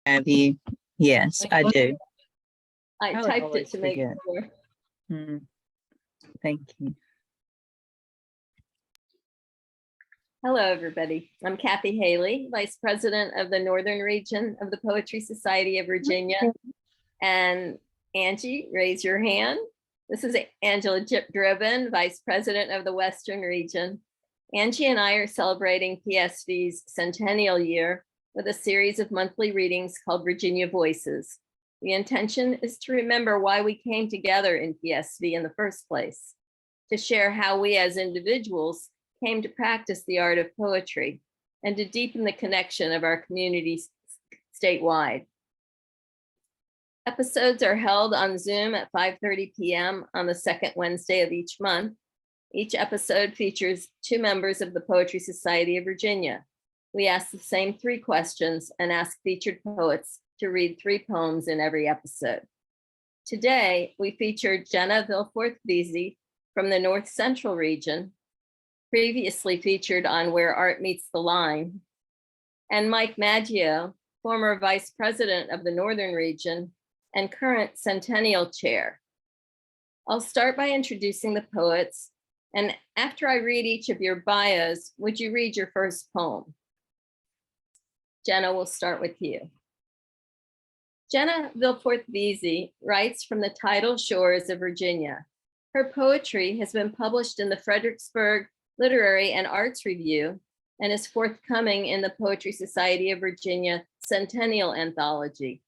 Have you? Yes, I do. I would typed it always to make forget. sure. Thank you. Hello, everybody. I'm Cathy Hailey, Vice President of the Northern Region of the Poetry Society of Virginia. And Angie, raise your hand. This is Angela Dribben, Vice President of the Western Region. Angie and I are celebrating PSV's Centennial year with a series of monthly readings called Virginia Voices. The intention is to remember why we came together in PSV in the first place, to share how we as individuals came to practice the art of poetry, and to deepen the connection of our communities statewide. Episodes are held on Zoom at 5:30 p.m. on the second Wednesday of each month. Each episode features 2 members of the Poetry Society of Virginia. We ask the same 3 questions and ask featured poets to read 3 poems in every episode. Today, we featured Jenna Villforth Veazey from the North Central region, previously featured on Where Art Meets the Line, and Mike Maggio, former Vice President of the Northern region and current Centennial Chair. I'll start by introducing the poets, and after I read each of your bios, would you read your first poem? Jenna, we'll start with you. Jenna Villforth Veazey writes from the tidal shores of Virginia. Her poetry has been published in the Fredericksburg Literary and Arts Review and is forthcoming in the Poetry Society of Virginia Centennial Anthology.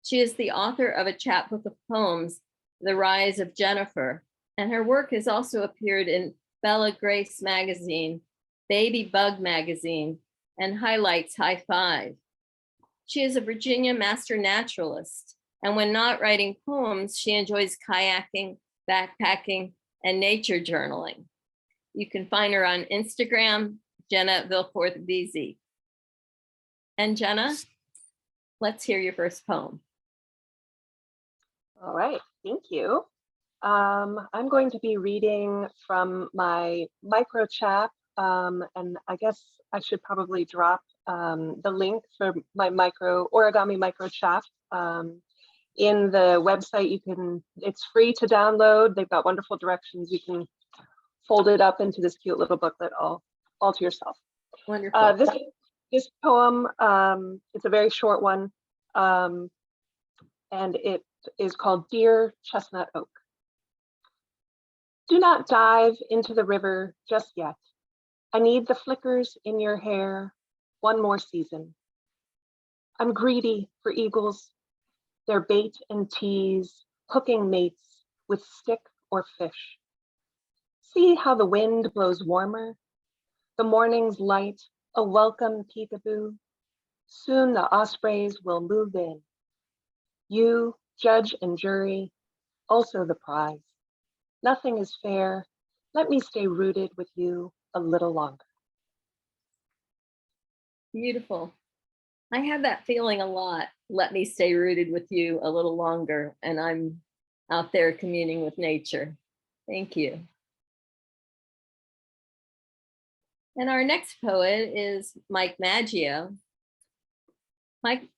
She is the author of a chapbook of poems, The Rise of Jennifer, and her work has also appeared in Bella Grace magazine, Baby Bug magazine, and Highlights High Five. She is a Virginia master naturalist, and when not writing poems, she enjoys kayaking, backpacking, and nature journaling. You can find her on Instagram, Jenna Villforth Veazey. And Jenna, let's hear your first poem. All right, thank you. I'm going to be reading from my micro chap, and I guess I should probably drop the link for my origami micro chap in the website. It's free to download. They've got wonderful directions. You can fold it up into this cute little booklet all to yourself. Wonderful. This poem, it's a very short one, and it is called Dear Chestnut Oak. Do not dive into the river just yet. I need the flickers in your hair one more season. I'm greedy for eagles, their bait and tease, hooking mates with stick or fish. See how the wind blows warmer? The morning's light, a welcome peekaboo. Soon the ospreys will move in. You, judge and jury, also the prize. Nothing is fair. Let me stay rooted with you a little longer. Beautiful. I have that feeling a lot. Let me stay rooted with you a little longer, and I'm out there communing with nature. Thank you. And our next poet is Mike Maggio.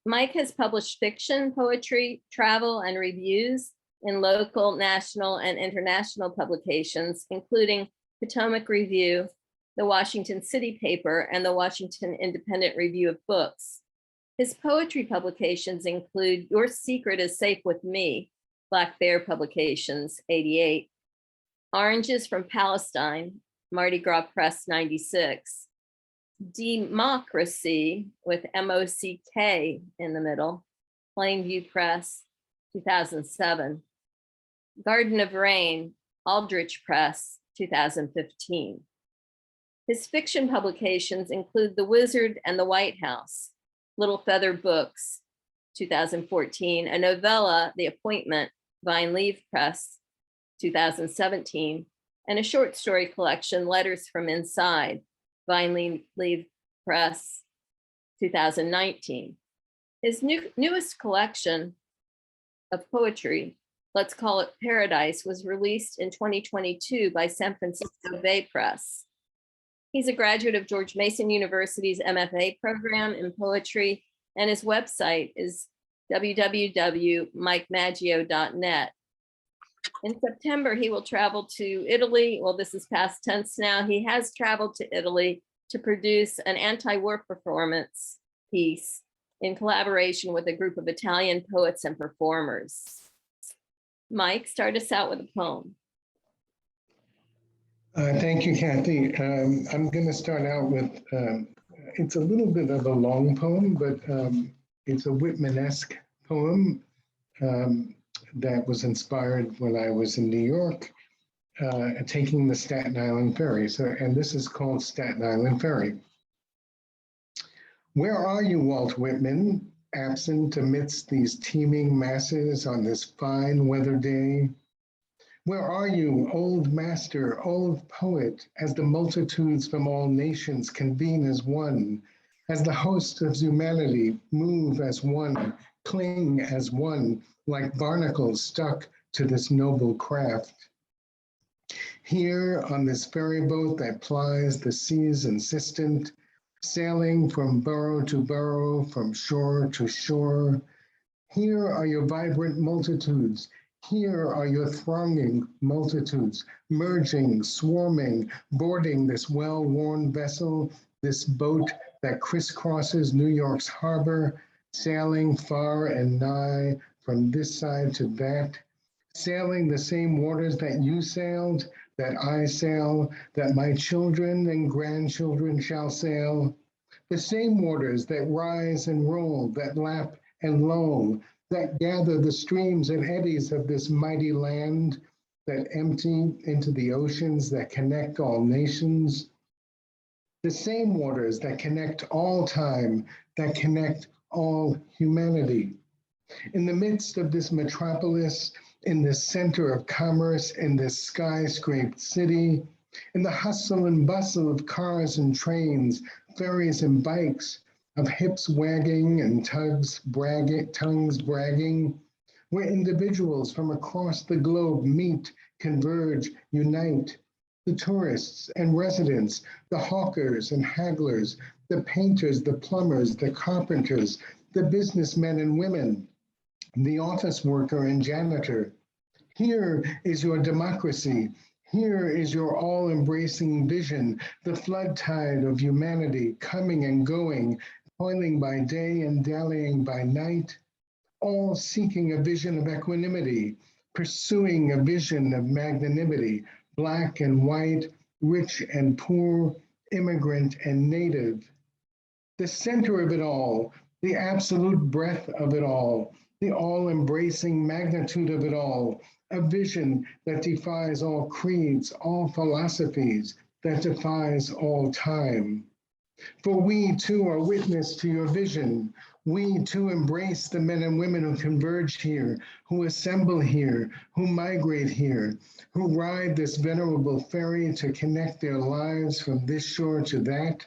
Mike has published fiction, poetry, travel, and reviews in local, national, and international publications, including Potomac Review, the Washington City Paper, and the Washington Independent Review of Books. His poetry publications include Your Secret is Safe with Me, Black Bear Publications, 88, Oranges from Palestine, Mardi Gras Press, 96, Democracy with MOCK in the middle, Plainview Press, 2007, Garden of Rain, Aldrich Press, 2015. His fiction publications include The Wizard and the White House, Little Feather Books, 2014, a novella, The Appointment, Vine Leaf Press, 2017, and a short story collection, Letters from Inside, Vine Leaf Press, 2019. His newest collection of poetry, Let's Call It Paradise, was released in 2022 by San Francisco Bay Press. He's a graduate of George Mason University's MFA program in poetry and his website is www.mikemaggio.net. In September, he will travel to Italy. Well, this is past tense now. He has traveled to Italy to produce an anti-war performance piece in collaboration with a group of Italian poets and performers. Mike, start us out with a poem. Thank you, Cathy. I'm going to start out with, it's a little bit of a long poem, but it's a Whitman-esque poem that was inspired when I was in New York, taking the Staten Island Ferry. And this is called Staten Island Ferry. Where are you, Walt Whitman, absent amidst these teeming masses on this fine weather day? Where are you, old master, old poet, as the multitudes from all nations convene as one, as the hosts of humanity move as one, cling as one, like barnacles stuck to this noble craft? Here on this ferry boat that plies the sea's insistent, sailing from borough to borough, from shore to shore, here are your vibrant multitudes. Here are your thronging multitudes, merging, swarming, boarding this well-worn vessel, this boat that crisscrosses New York's harbor, sailing far and nigh from this side to that, sailing the same waters that you sailed, that I sail, that my children and grandchildren shall sail, the same waters that rise and roll, that lap and loll, that gather the streams and eddies of this mighty land, that empty into the oceans that connect all nations, the same waters that connect all time, that connect all humanity. In the midst of this metropolis, in this center of commerce, in this skyscraped city, in the hustle and bustle of cars and trains, ferries and bikes, of hips wagging and tongues bragging, where individuals from across the globe meet, converge, unite, the tourists and residents, the hawkers and hagglers, the painters, the plumbers, the carpenters, the businessmen and women, the office worker and janitor. Here is your democracy. Here is your all-embracing vision, the flood tide of humanity coming and going, toiling by day and dallying by night, all seeking a vision of equanimity, pursuing a vision of magnanimity, black and white, rich and poor, immigrant and native. The center of it all, the absolute breadth of it all, the all-embracing magnitude of it all, a vision that defies all creeds, all philosophies, that defies all time. For we too are witness to your vision. We too embrace the men and women who converge here, who assemble here, who migrate here, who ride this venerable ferry to connect their lives from this shore to that,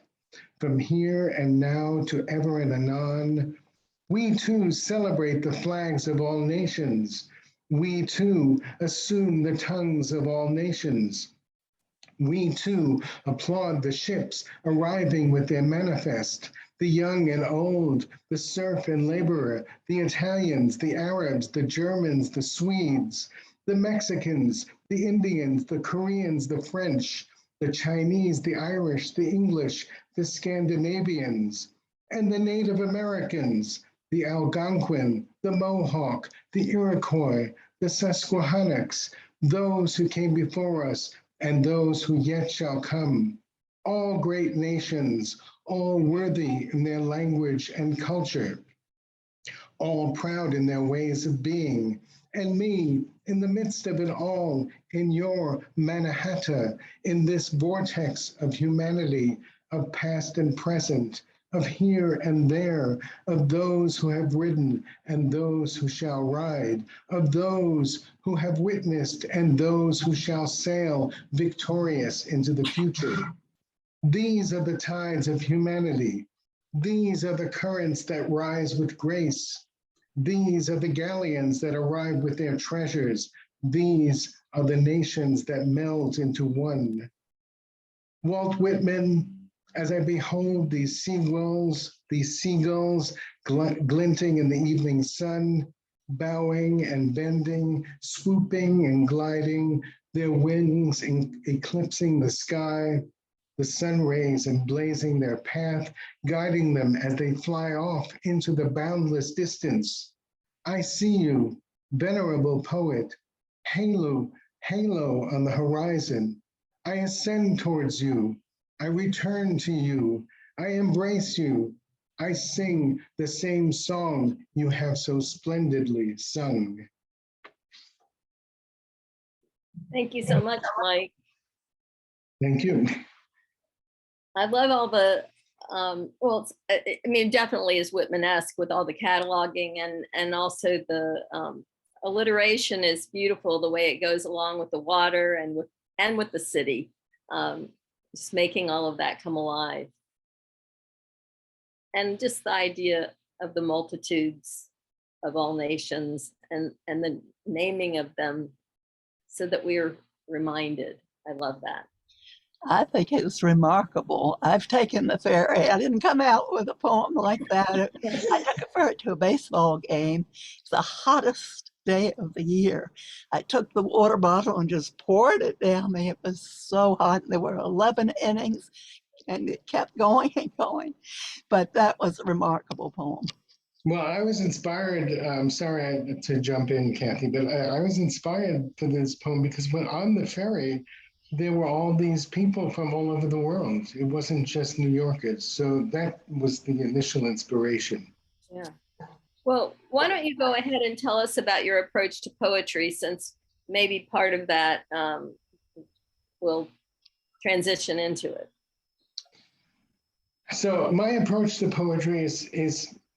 from here and now to ever and anon. We too celebrate the flags of all nations. We too assume the tongues of all nations. We too applaud the ships arriving with their manifest, the young and old, the serf and laborer, the Italians, the Arabs, the Germans, the Swedes, the Mexicans, the Indians, the Koreans, the French, the Chinese, the Irish, the English, the Scandinavians, and the Native Americans, the Algonquin, the Mohawk, the Iroquois, the Susquehannocks, those who came before us, and those who yet shall come, all great nations, all worthy in their language and culture, all proud in their ways of being, and me in the midst of it all, in your Manhattan, in this vortex of humanity, of past and present, of here and there, of those who have ridden and those who shall ride, of those who have witnessed and those who shall sail victorious into the future. These are the tides of humanity. These are the currents that rise with grace. These are the galleons that arrive with their treasures. These are the nations that meld into one. Walt Whitman, as I behold these seagulls glinting in the evening sun, bowing and bending, swooping and gliding, their wings eclipsing the sky, the sun rays emblazing their path, guiding them as they fly off into the boundless distance. I see you, venerable poet, halo on the horizon. I ascend towards you. I return to you. I embrace you. I sing the same song you have so splendidly sung. Thank you so much, Mike. Thank you. I love all the, well, I mean, definitely is Whitman-esque with all the cataloging and also the alliteration is beautiful, the way it goes along with the water and with the city, just making all of that come alive. And just the idea of the multitudes of all nations and the naming of them so that we're reminded. I love that. I think it's remarkable. I've taken the ferry. I didn't come out with a poem like that. I took a ferry to a baseball game. It's the hottest day of the year. I took the water bottle and just poured it down me. It was so hot. There were 11 innings and it kept going and going. But that was a remarkable poem. Well, I was inspired, sorry to jump in, Cathy, but I was inspired for this poem because when on the ferry, there were all these people from all over the world. It wasn't just New Yorkers. So that was the initial inspiration. Yeah. Well, why don't you go ahead and tell us about your approach to poetry, since maybe part of that will transition into it. So my approach to poetry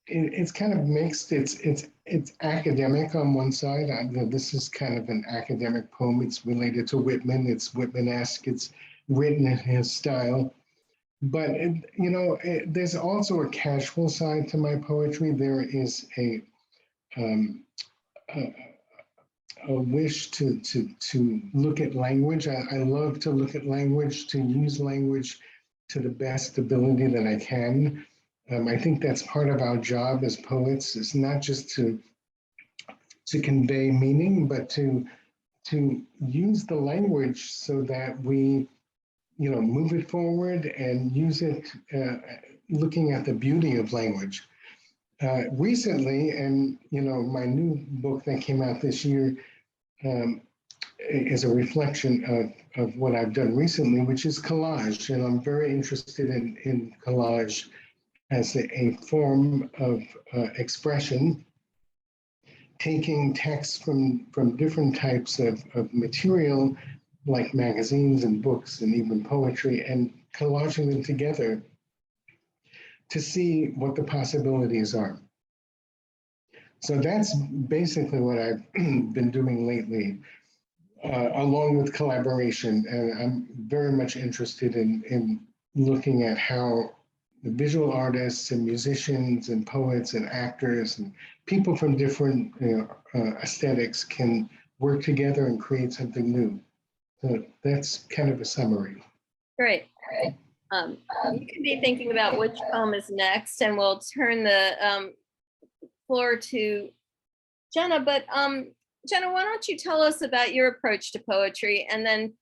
it's kind of mixed. It's academic on one side. This is kind of an academic poem. It's related to Whitman. It's Whitman-esque. It's written in his style. But there's also a casual side to my poetry. There is a wish to look at language. I love to look at language, to use language to the best ability that I can. I think that's part of our job as poets. It's not just to convey meaning, but to use the language so that we, move it forward and use it, looking at the beauty of language. Recently, and my new book that came out this year is a reflection of what I've done recently, which is collage, and I'm very interested in collage as a form of expression, taking texts from different types of material, like magazines and books and even poetry, and collaging them together to see what the possibilities are. So that's basically what I've been doing lately, along with collaboration. And I'm very much interested in looking at how the visual artists and musicians and poets and actors and people from different aesthetics can work together and create something new. So that's kind of a summary. Great. You can be thinking about which poem is next, and we'll turn the floor to Jenna. But Jenna, why don't you tell us about your approach to poetry and then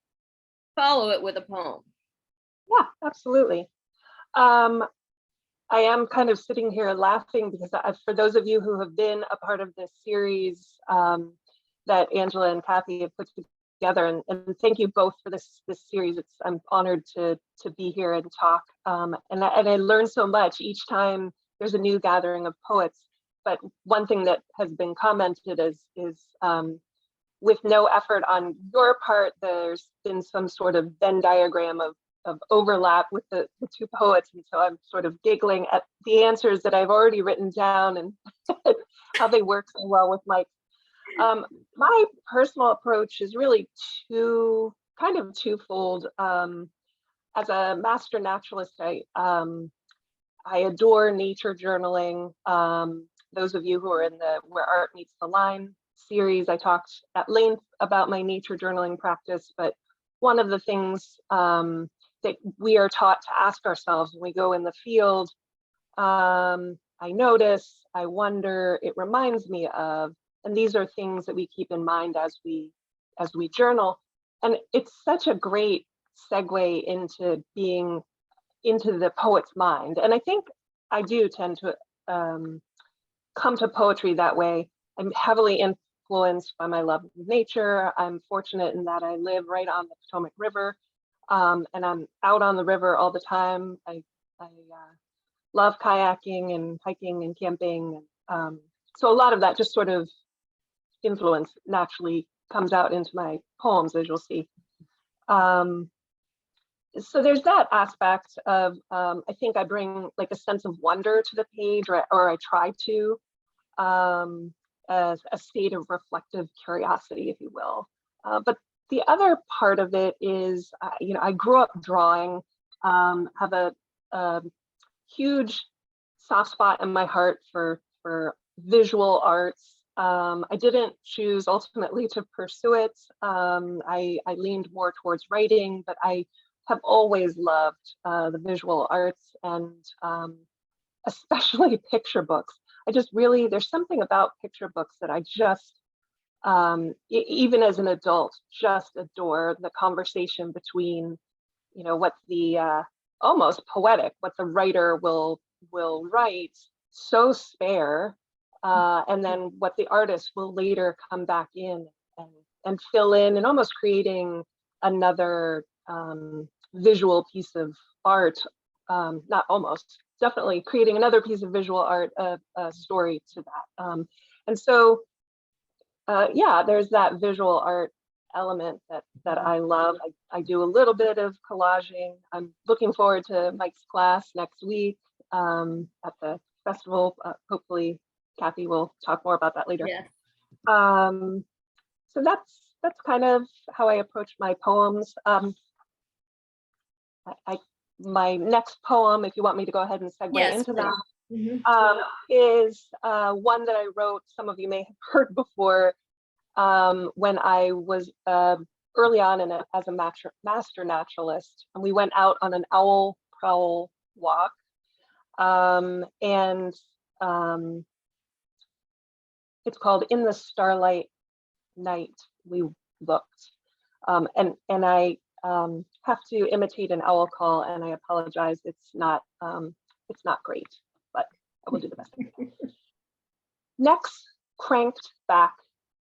follow it with a poem? Yeah, absolutely. I am kind of sitting here laughing because for those of you who have been a part of this series that Angela and Cathy have put together, and thank you both for this series. I'm honored to be here and talk. And I learn so much each time there's a new gathering of poets. But one thing that has been commented is with no effort on your part, there's been some sort of Venn diagram of overlap with the two poets. And so I'm sort of giggling at the answers that I've already written down and how they work so well with Mike. My personal approach is really twofold. As a master naturalist, I adore nature journaling. Those of you who are in the Where Art Meets the Line series, I talked at length about my nature journaling practice, but one of the things that we are taught to ask ourselves when we go in the field. I notice, I wonder, it reminds me of, and these are things that we keep in mind as we journal. And it's such a great segue into being into the poet's mind. And I think I do tend to come to poetry that way. I'm heavily influenced by my love of nature. I'm fortunate in that I live right on the Potomac River, and I'm out on the river all the time. I love kayaking and hiking and camping. So a lot of that just sort of influence naturally comes out into my poems, as you'll see. So there's that aspect of, I think I bring like a sense of wonder to the page, or I try to, as a state of reflective curiosity, if you will. But the other part of it is, I grew up drawing, have a huge soft spot in my heart for visual arts. I didn't choose ultimately to pursue it. I leaned more towards writing, but I have always loved the visual arts, and especially picture books. I just really, there's something about picture books that I just, even as an adult, just adore the conversation between, what the almost poetic, what the writer will write, so spare, and then what the artist will later come back in and fill in, and almost creating another visual piece of art, not almost, definitely creating another piece of visual art, a story to that. And so, yeah, there's that visual art element that I love. I do a little bit of collaging. I'm looking forward to Mike's class next week at the festival. Hopefully Cathy will talk more about that later. Yeah. So that's kind of how I approach my poems. My next poem, if you want me to go ahead and segue Yes, into please. that, is one that I wrote, some of you may have heard before, when I was early on as a master naturalist, and we went out on an owl prowl walk, and it's called "In the Starlight Night We Looked," and I have to imitate an owl call, and I apologize. It's not great, but I will do the best I can. Necks cranked back,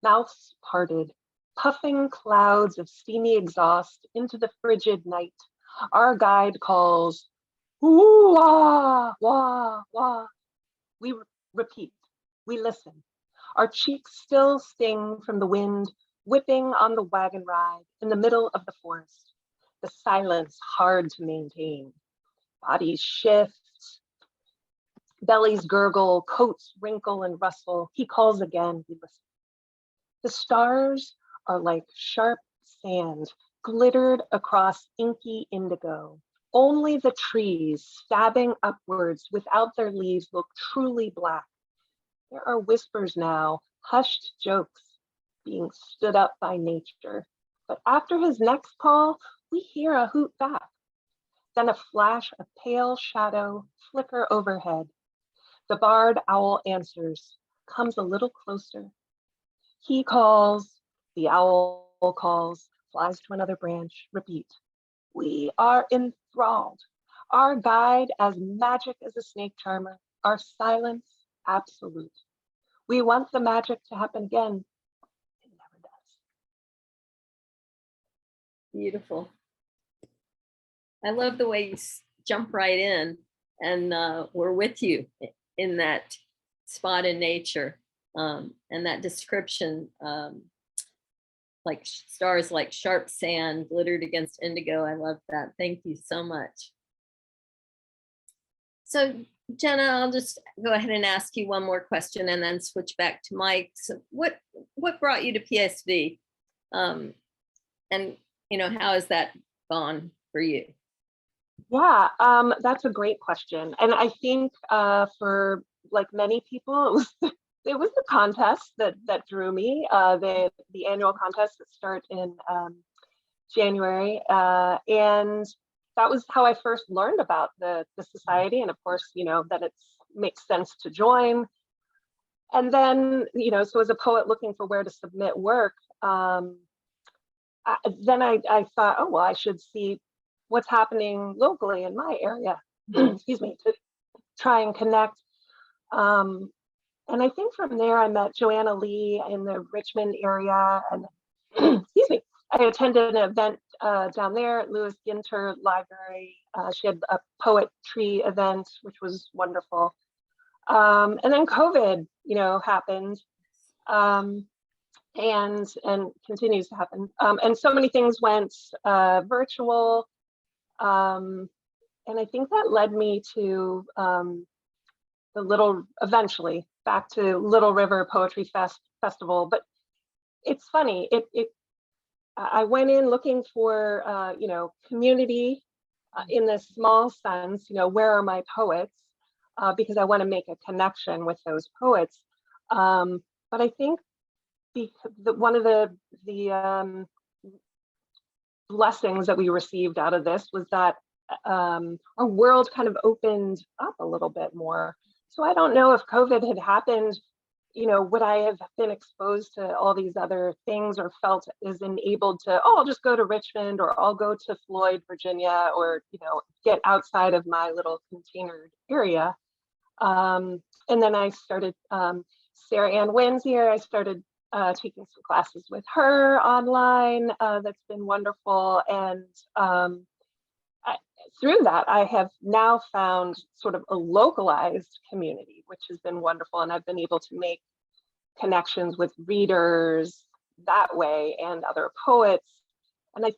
mouths parted, puffing clouds of steamy exhaust into the frigid night. Our guide calls, "Ooh, wah, wah, wah." We repeat, we listen. Our cheeks still sting from the wind whipping on the wagon ride in the middle of the forest. The silence hard to maintain. Bodies shift, bellies gurgle, coats wrinkle and rustle. He calls again, we listen. The stars are like sharp sand glittered across inky indigo. Only the trees stabbing upwards without their leaves look truly black. There are whispers now, hushed jokes being stood up by nature. But after his next call, we hear a hoot back. Then a flash of pale shadow flicker overhead. The barred owl answers, comes a little closer. He calls, the owl calls, flies to another branch, repeat. We are enthralled. Our guide as magic as a snake charmer, our silence absolute. We want the magic to happen again. It never does. Beautiful. I love the way you jump right in, and we're with you in that spot in nature, and that description, like stars like sharp sand glittered against indigo. I love that. Thank you so much. So Jenna, I'll just go ahead and ask you one more question and then switch back to Mike. So what brought you to PSV? And how has that gone for you? Yeah, that's a great question. And I think for like many people, it was the contest that drew me, the annual contest that start in January. And that was how I first learned about the society. And of course, that it makes sense to join. And then, so as a poet looking for where to submit work, then I thought, oh, well, I should see what's happening locally in my area, excuse me, to try and connect. And I think from there, I met Joanna Lee in the Richmond area. And excuse me, I attended an event down there at Lewis Ginter Library. She had a poetry event, which was wonderful. And then COVID, happened, and continues to happen. And so many things went virtual. And I think that led me to eventually back to Little River Poetry Festival. But it's funny, I went in looking for, community in this small sense, where are my poets? Because I want to make a connection with those poets. But I think one of the blessings that we received out of this was that our world kind of opened up a little bit more. So I don't know if COVID had happened, would I have been exposed to all these other things or felt as enabled to, I'll just go to Richmond, or I'll go to Floyd, Virginia, or, get outside of my little containered area. And then I started, Sarah Ann Wynn's here. I started taking some classes with her online. That's been wonderful. And through that, I have now found sort of a localized community, which has been wonderful. And I've been able to make connections with readers that way and other poets. And I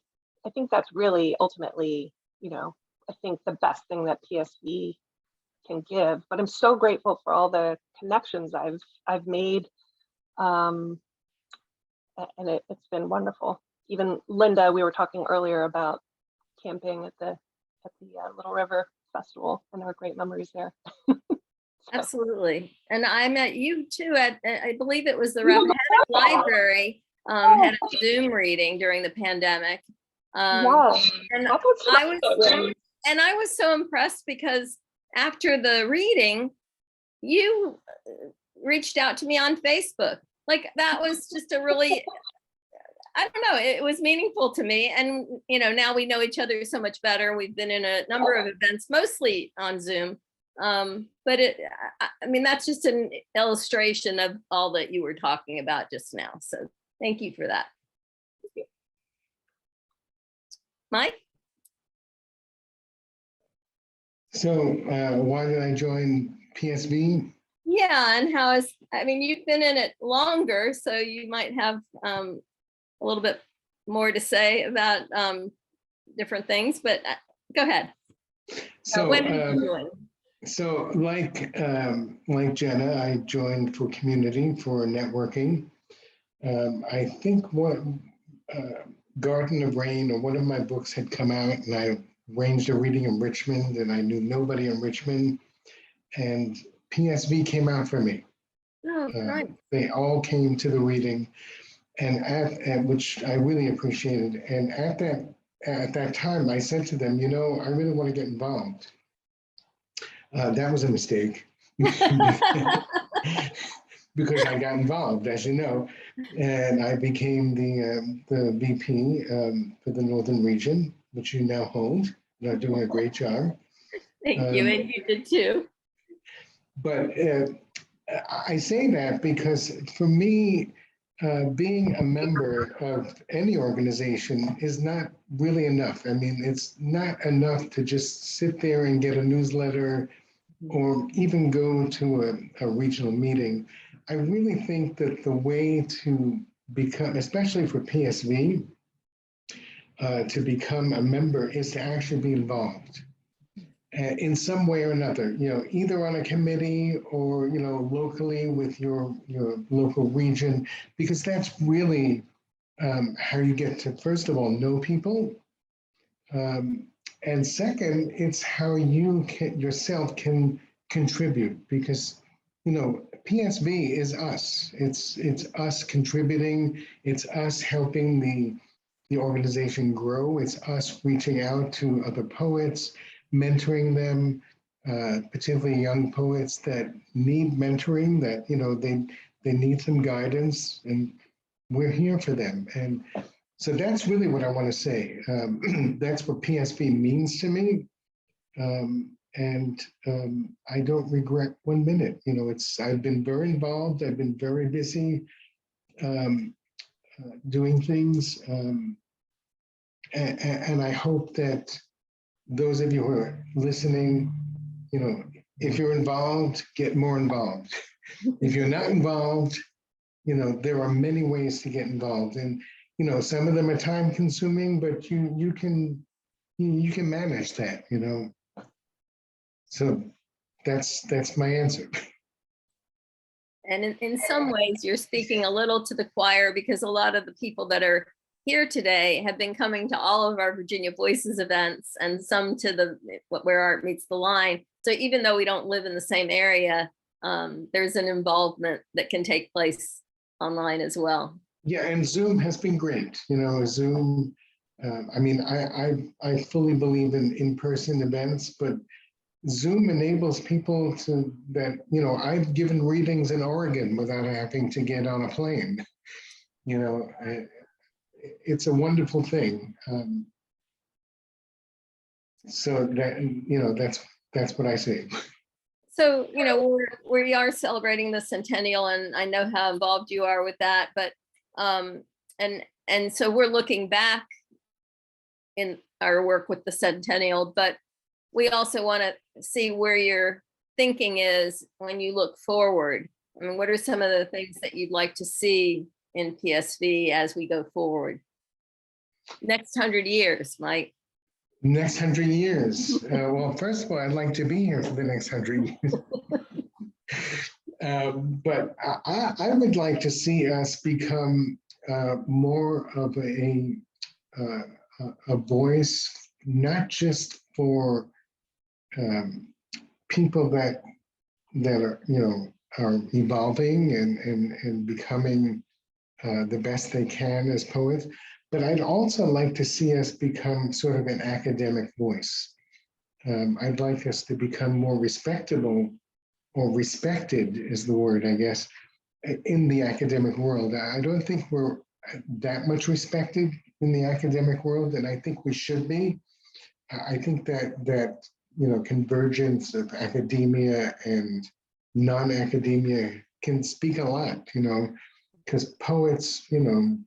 think that's really ultimately, I think the best thing that PSV can give. But I'm so grateful for all the connections I've made. And it's been wonderful. Even Linda, we were talking earlier about camping at the Little River Festival, and there are great memories there. Absolutely. And I met you too at, I believe it was the Rappahannock Library, had a Zoom reading during the pandemic. Yes, And that's what's I was so impressed because after the reading, you reached out to me on Facebook. Like, that was just a really, I don't know, it was meaningful to me. And, now we know each other so much better. We've been in a number of events, mostly on Zoom. But that's just an illustration of all that you were talking about just now. So thank you for that. Mike? So why did I join PSV? Yeah, and you've been in it longer, so you might have a little bit more to say about different things, but go ahead. So when did you join? So like Jenna, I joined for community, for networking. I think Garden of Rain, or one of my books, had come out, and I arranged a reading in Richmond, and I knew nobody in Richmond, and PSV came out for me. Oh, right. They all came to the reading, and at which I really appreciated. And at that time, I said to them, I really want to get involved. That was a mistake because I got involved, as you know, and I became the VP for the Northern Region, which you now hold. You're doing a great job. Thank you, and you did too. But I say that because for me, being a member of any organization is not really enough. It's not enough to just sit there and get a newsletter or even go to a regional meeting. I really think that the way to become, especially for PSV, to become a member is to actually be involved in some way or another, either on a committee or, locally with your local region, because that's really how you get to, first of all, know people. And second, it's how you yourself can contribute, because, PSV is us. It's us contributing. It's us helping the organization grow. It's us reaching out to other poets, mentoring them, particularly young poets that need mentoring, that, you know, they need some guidance, and we're here for them. And so that's really what I want to say. That's what PSV means to me. I don't regret 1 minute. You know, I've been very involved. I've been very busy doing things. And I hope that those of you who are listening, you know, if you're involved, get more involved. If you're not involved, you know, there are many ways to get involved. And, you know, some of them are time consuming, but you can manage that, you know. So that's my answer. And in some ways, you're speaking a little to the choir, because a lot of the people that are here today have been coming to all of our Virginia Voices events, and some to Where Art Meets the Line. So even though we don't live in the same area, there's an involvement that can take place online as well. Yeah, and Zoom has been great. You know, Zoom. I mean, I fully believe in in-person events, but Zoom enables people that, you know, I've given readings in Oregon without having to get on a plane. You know, it's a wonderful thing. So that, you know, that's what I say. So, you know, we are celebrating the Centennial, and I know how involved you are with that, but and so we're looking back in our work with the Centennial, but we also want to see where your thinking is when you look forward. I mean, what are some of the things that you'd like to see in PSV as we go forward? Next 100 years, Mike. Next 100 years. Well, first of all, I'd like to be here for the next 100 years. But I would like to see us become more of a voice, not just for people that are, you know, are evolving and becoming the best they can as poets. But I'd also like to see us become sort of an academic voice. I'd like us to become more respectable, or respected is the word, I guess, in the academic world. I don't think we're that much respected in the academic world, and I think we should be. I think that you know, convergence of academia and non-academia can speak a lot, you know, because poets, you know,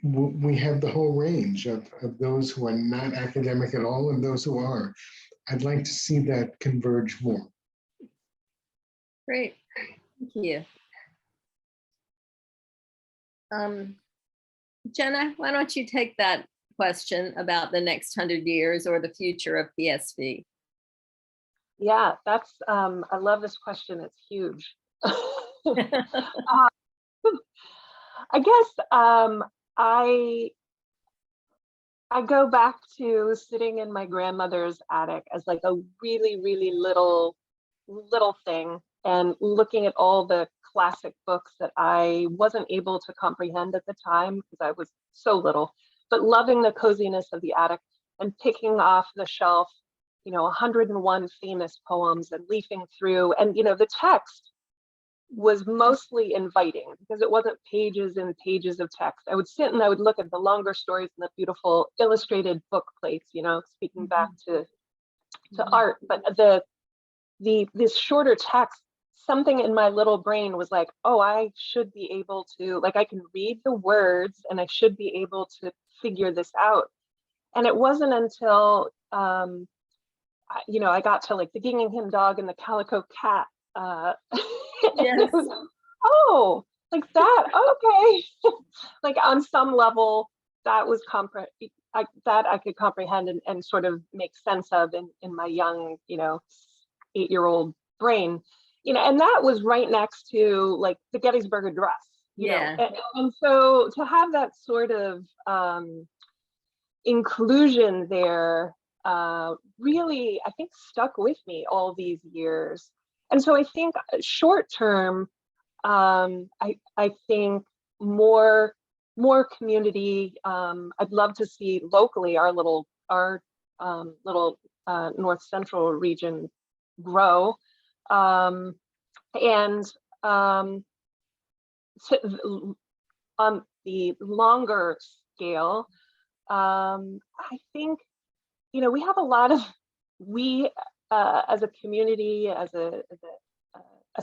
we have the whole range of those who are not academic at all and those who are. I'd like to see that converge more. Great, thank you. Jenna, why don't you take that question about the next 100 years or the future of PSV? Yeah, that's, I love this question. It's huge. I guess I go back to sitting in my grandmother's attic as like a really, really little thing, and looking at all the classic books that I wasn't able to comprehend at the time because I was so little, but loving the coziness of the attic and picking off the shelf, you know, 101 famous poems and leafing through. And, you know, the text was mostly inviting because it wasn't pages and pages of text. I would sit and I would look at the longer stories and the beautiful illustrated book plates, you know, speaking back to art. But this shorter text, something in my little brain was like, oh, I should be able to, like, I can read the words and I should be able to figure this out. And it wasn't until, you know, I got to like the Gingham dog and the calico cat. Yes. Was, oh, like that, okay. Like on some level, that was that I could comprehend and sort of make sense of in my young, you know, 8-year-old brain. You know, and that was right next to like the Gettysburg Address. You know? And so to have that sort of inclusion there really, I think, stuck with me all these years. And so I think short term, I think more more community. I'd love to see locally our little North Central region grow. On the longer scale, I think, we have a lot of, as a community, as a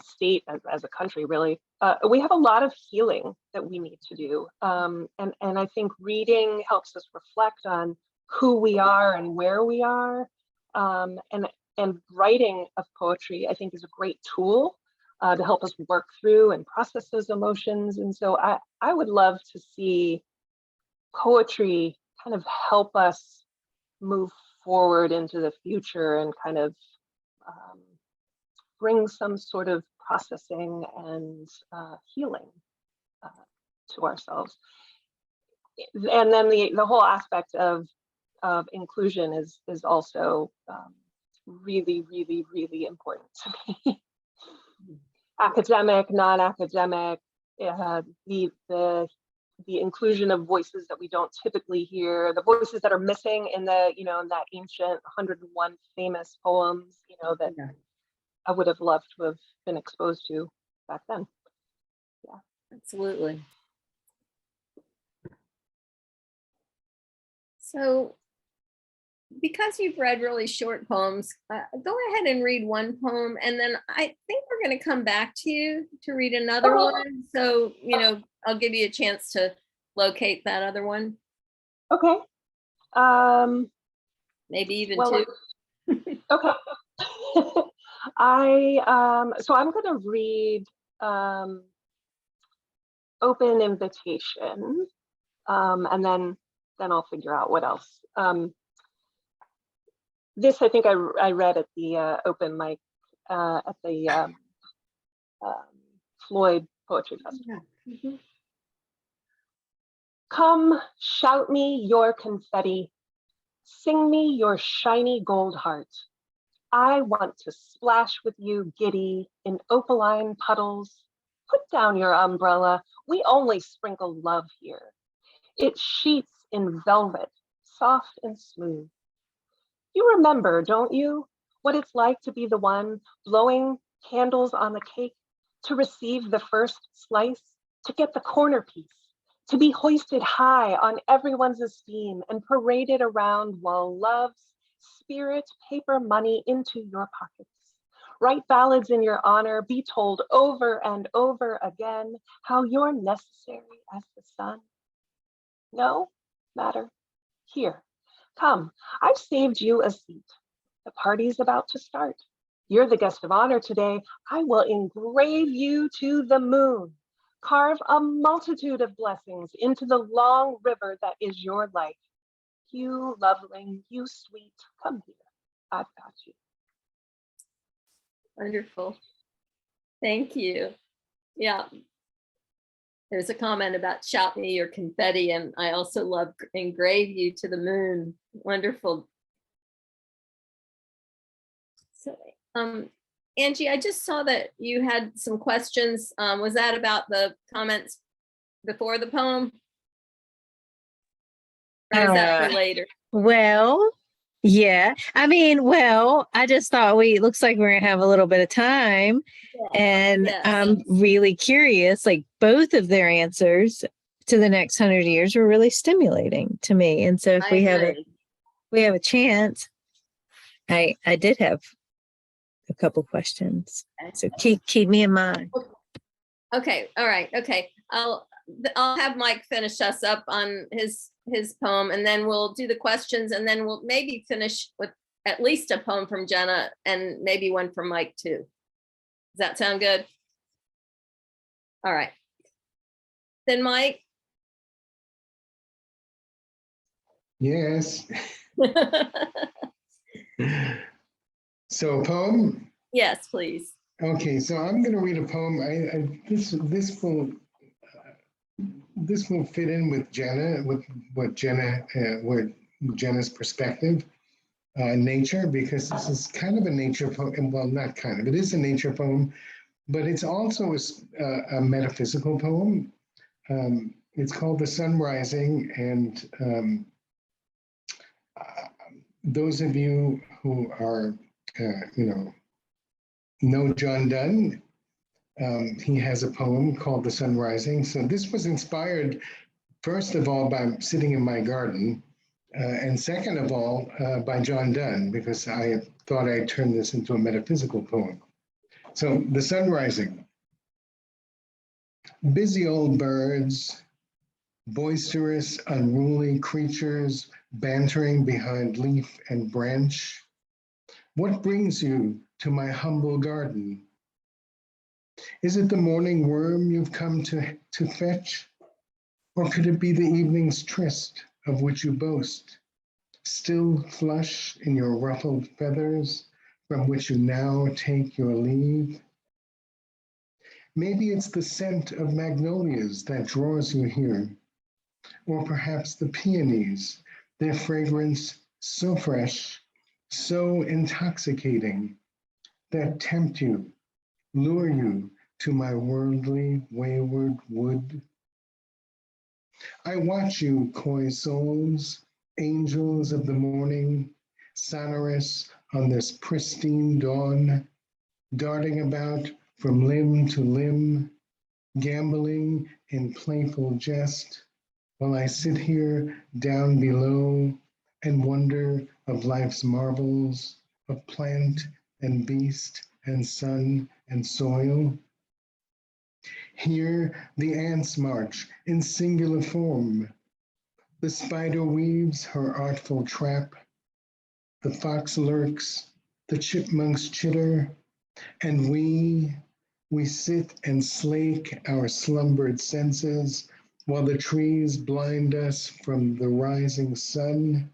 state, as a country, really, we have a lot of healing that we need to do. And I think reading helps us reflect on who we are and where we are. And writing of poetry, I think, is a great tool to help us work through and process those emotions. And so I would love to see poetry kind of help us move forward into the future and kind of bring some sort of processing and healing to ourselves. And then the whole aspect of inclusion is also really, really, really important to me. Academic, non-academic, the inclusion of voices that we don't typically hear, the voices that are missing in the, in that ancient 101 famous poems, that I would have loved to have been exposed to back then. Yeah, Absolutely. So, because you've read really short poems, go ahead and read one poem, and then I think we're going to come back to you to read another one. So, I'll give you a chance to locate that other one. Okay. Maybe even well, two. Okay. So I'm going to read Open Invitation, and then I'll figure out what else. This, I think I read at the open mic at the Floyd Poetry Festival. Yeah. Mm-hmm. Come, shout me your confetti, sing me your shiny gold heart. I want to splash with you giddy in opaline puddles. Put down your umbrella, we only sprinkle love here. It sheets in velvet, soft and smooth. You remember, don't you, what it's like to be the one blowing candles on the cake, to receive the first slice, to get the corner piece, to be hoisted high on everyone's esteem and paraded around while love's spirit paper money into your pockets. Write ballads in your honor, be told over and over again how you're necessary as the sun. No matter. Here, come, I've saved you a seat. The party's about to start. You're the guest of honor today. I will engrave you to the moon. Carve a multitude of blessings into the long river that is your life. You loveling, you sweet, come here. I've got you. Wonderful. Thank you. Yeah. There's a comment about shout me your confetti, and I also love engrave you to the moon. Wonderful. So, Angie, I just saw that you had some questions. Was that about the comments before the poem? Or is that for later? Well, yeah. I just thought looks like we're gonna have a little bit of time. Yeah. And Yes. I'm really curious, like both of their answers to the next 100 years were really stimulating to me. And so if I we agree. have a chance, I did have a couple questions. So keep me in mind. Okay. All right. Okay. I'll have Mike finish us up on his poem, and then we'll do the questions, and then we'll maybe finish with at least a poem from Jenna and maybe one from Mike too. Does that sound good? All right. Then Mike. Yes. So poem? Yes, please. Okay, so I'm going to read a poem. This will fit in with Jenna, with Jenna's perspective, nature, because this is kind of a nature poem. Well, not kind of. It is a nature poem, but it's also a metaphysical poem. It's called The Sun Rising, and those of you who are, know John Donne, he has a poem called The Sun Rising. So this was inspired, first of all, by sitting in my garden, and second of all, by John Donne, because I thought I'd turn this into a metaphysical poem. So, The Sun Rising. Busy old birds, boisterous, unruly creatures, bantering behind leaf and branch. What brings you to my humble garden? Is it the morning worm you've come to fetch? Or could it be the evening's tryst of which you boast, still flush in your ruffled feathers, from which you now take your leave? Maybe it's the scent of magnolias that draws you here, or perhaps the peonies, their fragrance so fresh, so intoxicating, that tempt you, lure you to my worldly wayward wood. I watch you, coy souls, angels of the morning, sonorous on this pristine dawn, darting about from limb to limb, gambling in playful jest, while I sit here down below and wonder of life's marvels, of plant and beast and sun and soil. Here the ants march in singular form. The spider weaves her artful trap. The fox lurks, the chipmunks chitter, and we sit and slake our slumbered senses while the trees blind us from the rising sun.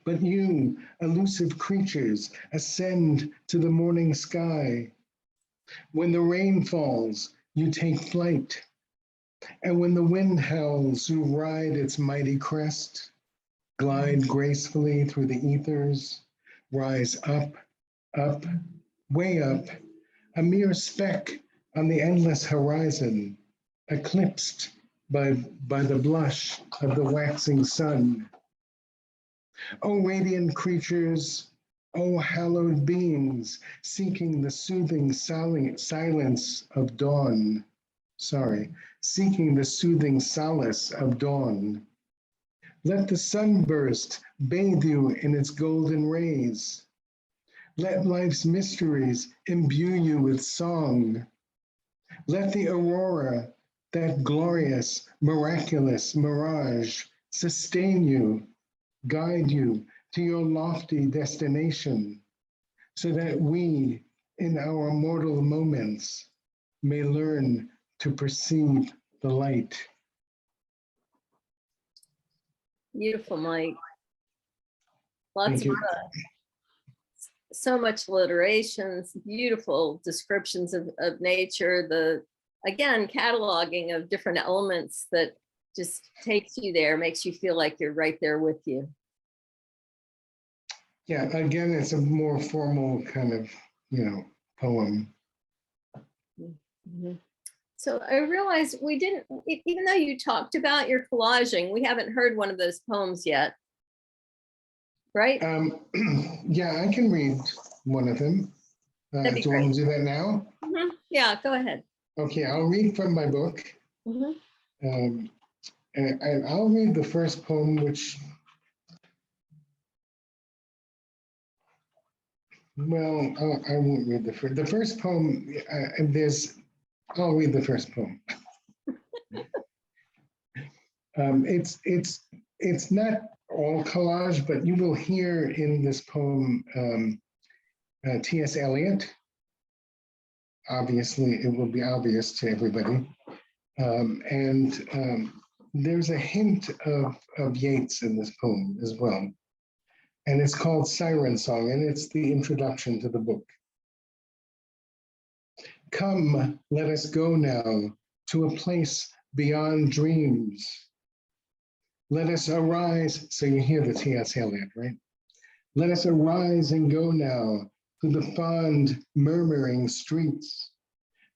But you, elusive creatures, ascend to the morning sky. When the rain falls, you take flight. And when the wind howls, you ride its mighty crest, glide gracefully through the ethers, rise up, up, way up, a mere speck on the endless horizon, eclipsed by the blush of the waxing sun. O radiant creatures, O hallowed beings, seeking the soothing silence of dawn. Seeking the soothing solace of dawn. Let the sunburst bathe you in its golden rays. Let life's mysteries imbue you with song. Let the aurora, that glorious, miraculous mirage, sustain you, guide you to your lofty destination, so that we, in our mortal moments, may learn to perceive the light. Beautiful, Mike. Lots Thank you. So much alliterations, beautiful descriptions of nature, again, cataloging of different elements that just takes you there, makes you feel like you're right there with you. Yeah, again, it's a more formal kind of, poem. Mm-hmm. So I realized we didn't, even though you talked about your collaging, we haven't heard one of those poems yet, right? Yeah, I can read one of them. Do you want me to do that now? Mm-hmm. Yeah, go ahead. Okay, I'll read from my book. Mm-hmm. And I'll read the first poem, which, well, I won't read the first poem. I'll read the first poem. It's not all collage, but you will hear in this poem T.S. Eliot. Obviously, it will be obvious to everybody. There's a hint of Yeats in this poem as well. And it's called Siren Song, and it's the introduction to the book. Come, let us go now to a place beyond dreams. Let us arise, so you hear the T.S. Eliot, right? Let us arise and go now through the fond, murmuring streets,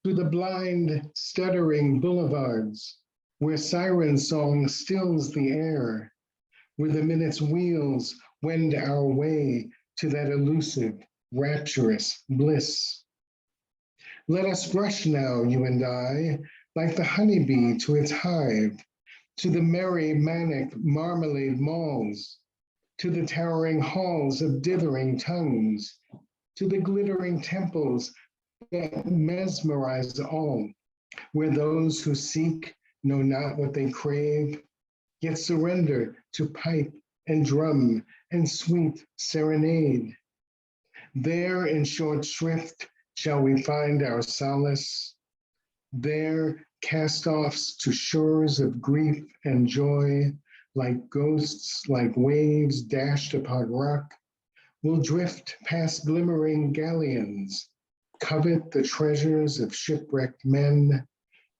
through the blind, stuttering boulevards, where siren song stills the air, where the minute's wheels wend our way to that elusive, rapturous bliss. Let us rush now, you and I, like the honeybee to its hive, to the merry, manic marmalade malls, to the towering halls of dithering tongues, to the glittering temples that mesmerize all, where those who seek know not what they crave, yet surrender to pipe and drum and sweet serenade. There in short shrift shall we find our solace, there cast-offs to shores of grief and joy, like ghosts, like waves dashed upon rock, will drift past glimmering galleons, covet the treasures of shipwrecked men,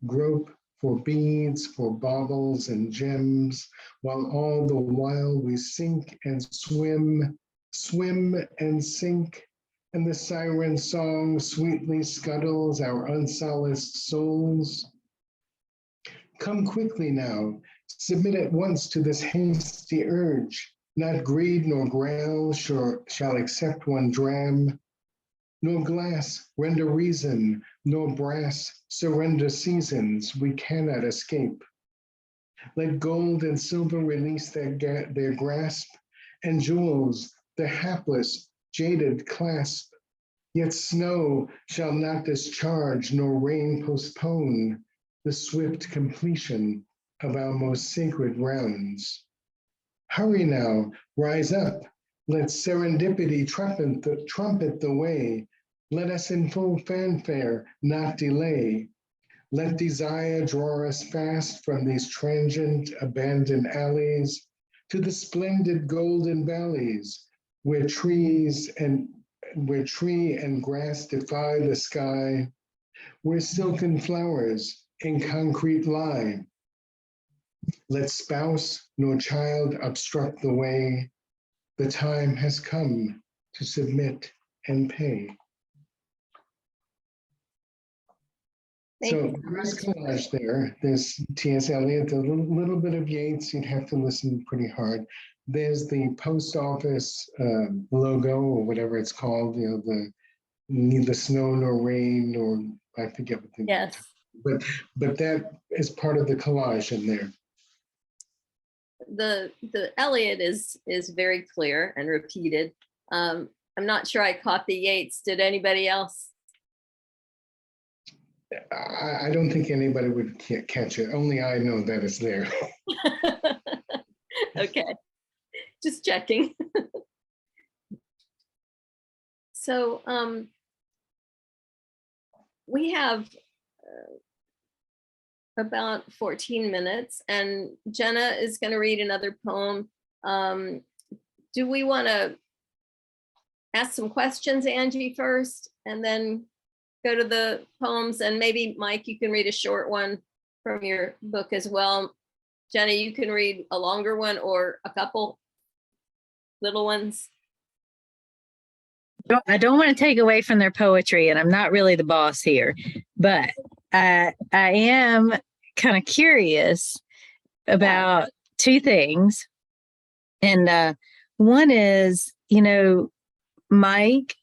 grope for beads, for baubles and gems, while all the while we sink and swim, swim and sink, and the siren song sweetly scuttles our unsolaced souls. Come quickly now, submit at once to this hasty urge, not greed nor grail shall accept one dram, nor glass render reason, nor brass surrender seasons we cannot escape. Let gold and silver release their grasp, and jewels their hapless, jaded clasp. Yet snow shall not discharge, nor rain postpone the swift completion of our most sacred rounds. Hurry now, rise up, let serendipity trumpet the way. Let us in full fanfare not delay. Let desire draw us fast from these transient, abandoned alleys to the splendid golden valleys where tree and grass defy the sky, where silken flowers in concrete lie. Let spouse nor child obstruct the way. The time has come to submit and pay. So there's collage there. There's T.S. Eliot, a little bit of Yeats. You'd have to listen pretty hard. There's the post office logo or whatever it's called. You know, the neither snow nor rain, or I forget what the Yes. But that is part of the collage in there. The Eliot is very clear and repeated. I'm not sure I caught the Yeats. Did anybody else? I don't think anybody would catch it. Only I know that it's there. Okay, just checking. So we have about 14 minutes, and Jenna is going to read another poem. Do we want to ask some questions, Angie, first, and then go to the poems? And maybe Mike, you can read a short one from your book as well. Jenna, you can read a longer one or a couple little ones. I don't want to take away from their poetry, and I'm not really the boss here, but I am kind of curious about two things. And one is, you know, Mike,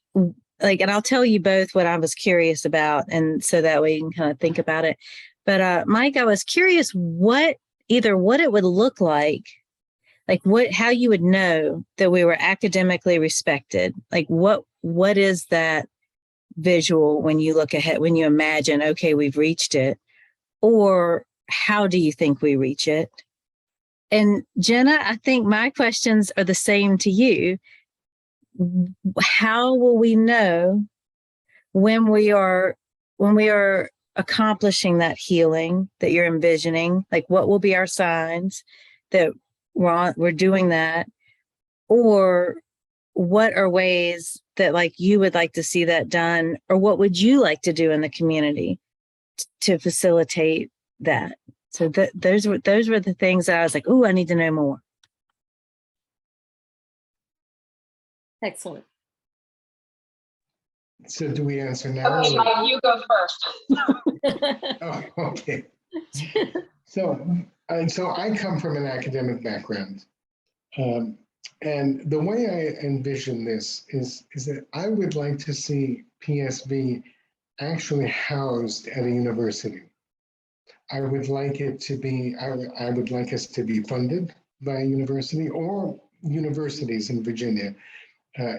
like, and I'll tell you both what I was curious about, and so that way you can kind of think about it. But Mike, I was curious what it would look like how you would know that we were academically respected. Like what is that visual when you look ahead, when you imagine, okay, we've reached it, or how do you think we reach it? And Jenna, I think my questions are the same to you. How will we know when we are accomplishing that healing that you're envisioning? Like, what will be our signs that we're doing that? Or what are ways that, like, you would like to see that done, or what would you like to do in the community to facilitate that? So those were the things that I was like, oh, I need to know more. Excellent. So do we answer now? Okay, Mike, you go first. Oh, okay. So I come from an academic background. And the way I envision this is that I would like to see PSV actually housed at a university. I would like it to be, I would like us to be funded by a university or universities in Virginia,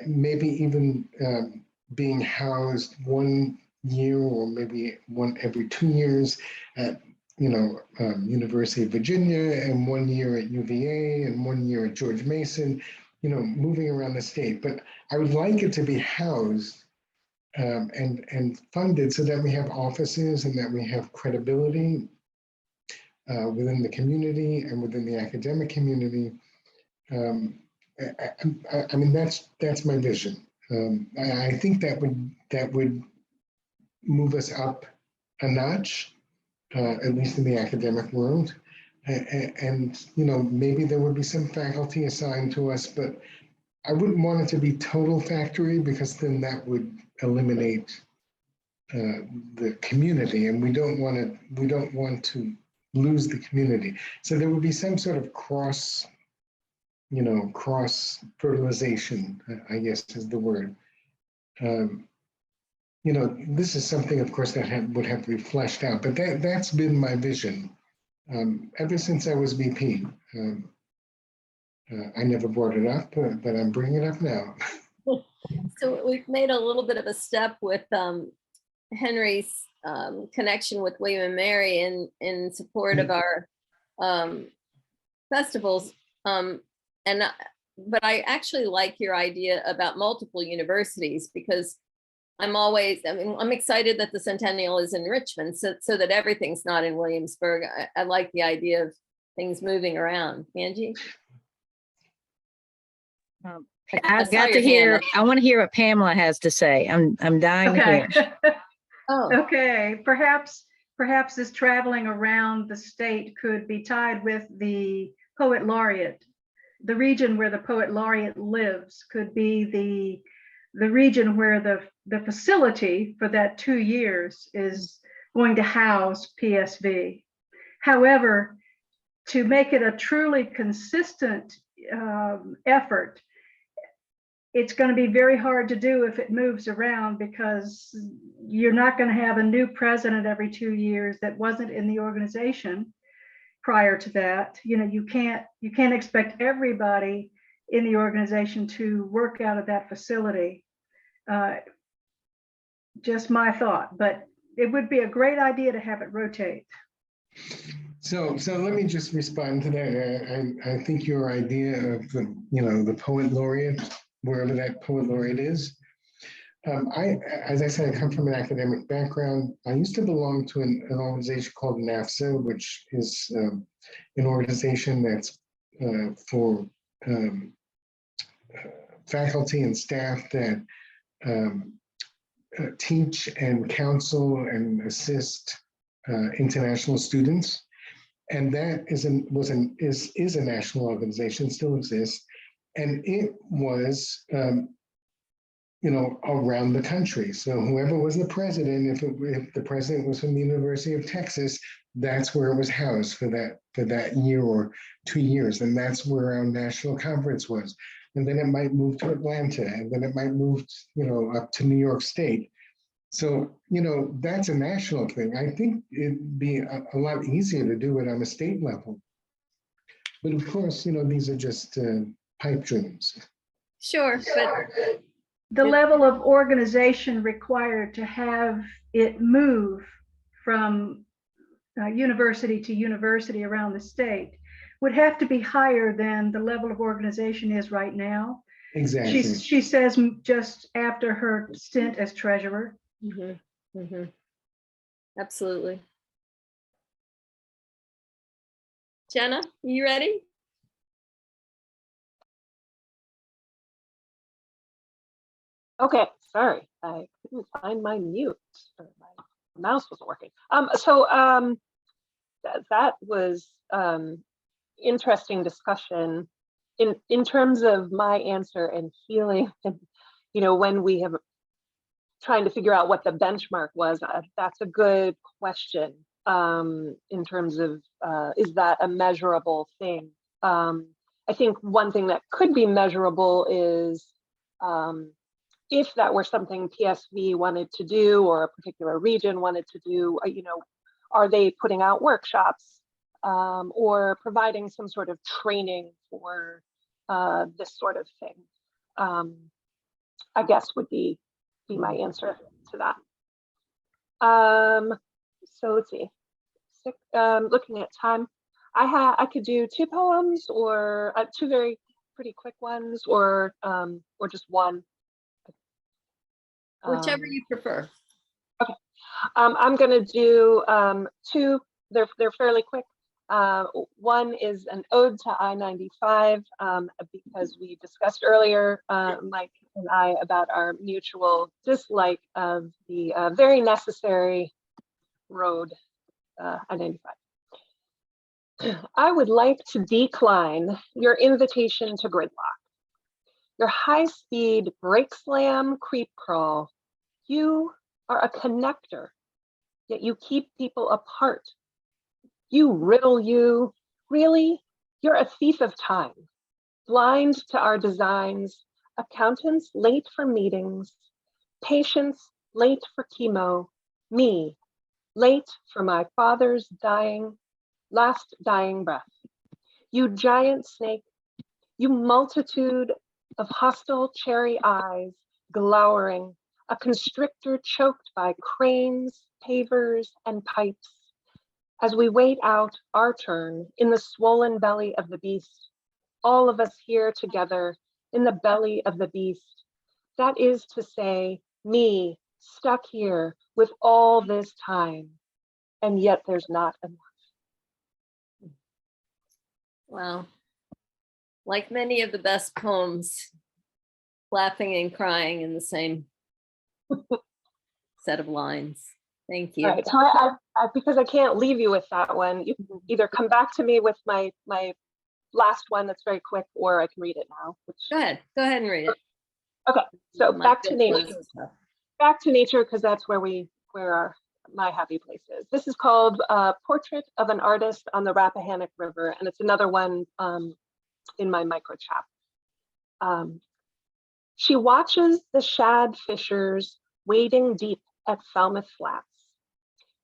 maybe even being housed 1 year or maybe one every 2 years at University of Virginia, and 1 year at UVA, and 1 year at George Mason, moving around the state. But I would like it to be housed and funded so that we have offices and that we have credibility within the community and within the academic community. I mean, that's my vision. I think that would move us up a notch, at least in the academic world. And maybe there would be some faculty assigned to us, but I wouldn't want it to be total factory, because then that would eliminate the community, and we don't want to lose the community. So there would be some sort of cross fertilization, I guess is the word. This is something, of course, that would have to be fleshed out, but that's been my vision ever since I was VP. I never brought it up, but I'm bringing it up now. So we've made a little bit of a step with Henry's connection with William and Mary in support of our festivals. But I actually like your idea about multiple universities, because I'm excited that the Centennial is in Richmond, so that everything's not in Williamsburg. I like the idea of things moving around. Angie? I've got to hear, I want to hear what Pamela has to say. I'm dying to Okay. hear. Oh, Okay, perhaps this traveling around the state could be tied with the poet laureate. The region where the poet laureate lives could be the region where the facility for that 2 years is going to house PSV. However, to make it a truly consistent effort, it's going to be very hard to do if it moves around, because you're not going to have a new president every 2 years that wasn't in the organization prior to that. You can't expect everybody in the organization to work out of that facility. Just my thought, but it would be a great idea to have it rotate. So let me just respond to that. I think your idea of the poet laureate, wherever that poet laureate is. As I said, I come from an academic background. I used to belong to an organization called NAFSA, which is an organization that's for faculty and staff that teach and counsel and assist international students. And that is a national organization, still exists. And it was, around the country. So whoever was the president, if the president was from the University of Texas, that's where it was housed for that year or 2 years. And that's where our national conference was. And then it might move to Atlanta, and then it might move, up to New York State. So, that's a national thing. I think it'd be a lot easier to do it on a state level. But of course, these are just pipe dreams. sure, but The level of organization required to have it move from university to university around the state would have to be higher than the level of organization is right now. Exactly. She says just after her stint as treasurer. Absolutely. Jenna, you ready? Okay, sorry, I couldn't find my mute. Or my mouse wasn't working. That was interesting discussion in terms of my answer and feeling, and when we have trying to figure out what the benchmark was. That's a good question. in terms of, is that a measurable thing? I think one thing that could be measurable is if that were something PSV wanted to do or a particular region wanted to do, you know, are they putting out workshops or providing some sort of training for this sort of thing? I guess would be my answer to that. So let's see. Looking at time, I could do 2 poems or 2 very pretty quick ones, or just one. Whichever you prefer. Okay, I'm gonna do 2. They're fairly quick. One is an ode to I-95 because we discussed earlier, Mike and I, about our mutual dislike of the very necessary road, I-95. I would like to decline your invitation to gridlock, your high-speed brake slam creep crawl. You are a connector, yet you keep people apart. You riddle you. Really? You're a thief of time, blind to our designs, accountants late for meetings, patients late for chemo, me late for my father's last dying breath. You giant snake, you multitude of hostile cherry eyes glowering, a constrictor choked by cranes, pavers, and pipes. As we wait out our turn in the swollen belly of the beast, all of us here together in the belly of the beast. That is to say, me stuck here with all this time, and yet there's not enough. Wow. Like many of the best poems, laughing and crying in the same set of lines. Thank you. All right, so I because I can't leave you with that one, you can either come back to me with my last one that's very quick, or I can read it now. Go ahead and read it. Okay, so My back to good nature. close stuff. Back to nature, because that's where my happy place is. This is called Portrait of an Artist on the Rappahannock River, and it's another one in my micro chap. She watches the shad fishers wading deep at Falmouth Flats,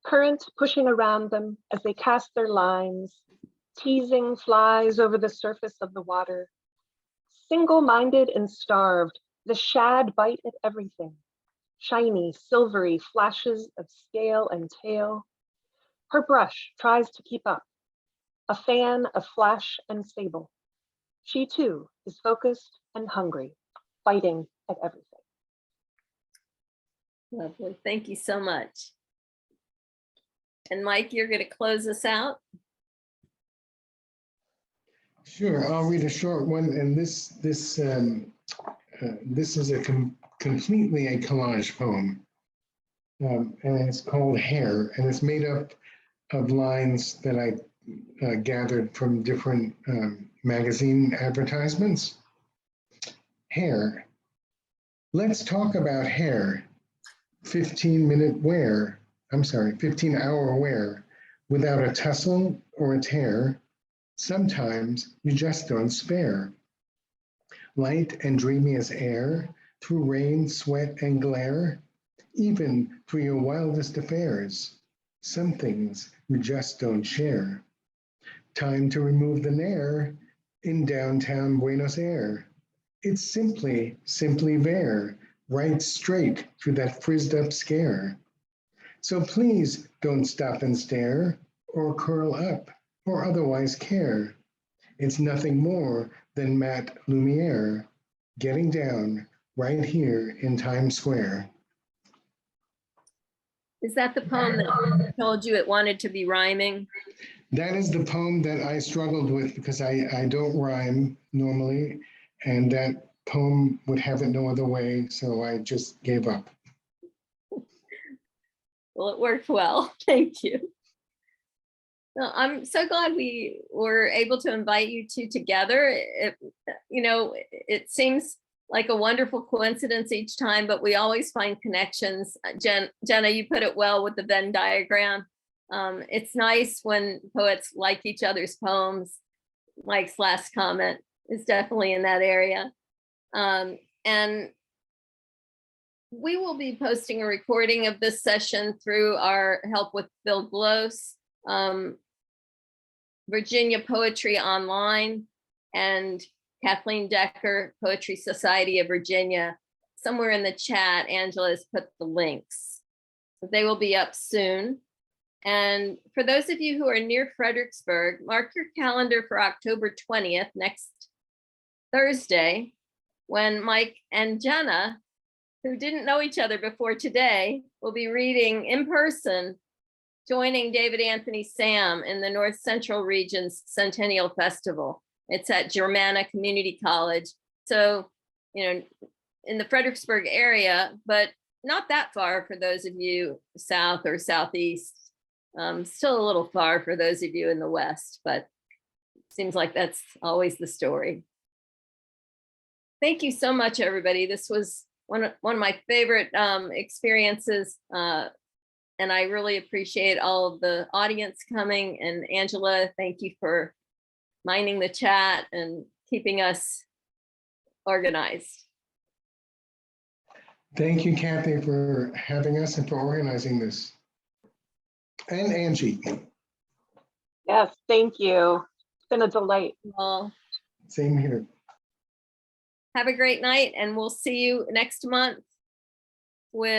current pushing around them as they cast their lines, teasing flies over the surface of the water. Single-minded and starved, the shad bite at everything. Shiny, silvery flashes of scale and tail. Her brush tries to keep up, a fan of flash and sable. She too is focused and hungry, biting at everything. Lovely. Thank you so much. And Mike, you're going to close us out. Sure, I'll read a short one, and this is completely a collage poem, and it's called Hair, and it's made up of lines that I gathered from different magazine advertisements. Hair. Let's talk about hair. 15-hour wear without a tussle or a tear. Sometimes you just don't spare. Light and dreamy as air, through rain, sweat, and glare, even through your wildest affairs. Some things you just don't share. Time to remove the nair in downtown Buenos Aires. It's simply there, right straight through that frizzed up scare. So please don't stop and stare, or curl up, or otherwise care. It's nothing more than Matt Lumiere getting down right here in Times Square. Is that the poem that told you it wanted to be rhyming? That is the poem that I struggled with because I don't rhyme normally, and that poem would have it no other way, so I just gave up. Well, it worked well. Thank you. No, I'm so glad we were able to invite you two together. It seems like a wonderful coincidence each time, but we always find connections. Jenna, you put it well with the Venn diagram. It's nice when poets like each other's poems. Mike's last comment is definitely in that area. And we will be posting a recording of this session through our Help with Bill Glos, Virginia Poetry Online, and Kathleen Decker, Poetry Society of Virginia. Somewhere in the chat, Angela has put the links. So they will be up soon. And for those of you who are near Fredericksburg, mark your calendar for October 20th, next Thursday, when Mike and Jenna, who didn't know each other before today, will be reading in person, joining David Anthony Sam in the North Central Region's Centennial Festival. It's at Germanna Community College. So, in the Fredericksburg area, but not that far for those of you south or southeast. Still a little far for those of you in the West, but seems like that's always the story. Thank you so much, everybody. This was one of my favorite experiences, and I really appreciate all of the audience coming. And Angela, thank you for minding the chat and keeping us organized. Thank you, Cathy, for having us and for organizing this. And Angie. Yes, thank you. It's been a delight. Well, Same here. have a great night, and we'll see you next month with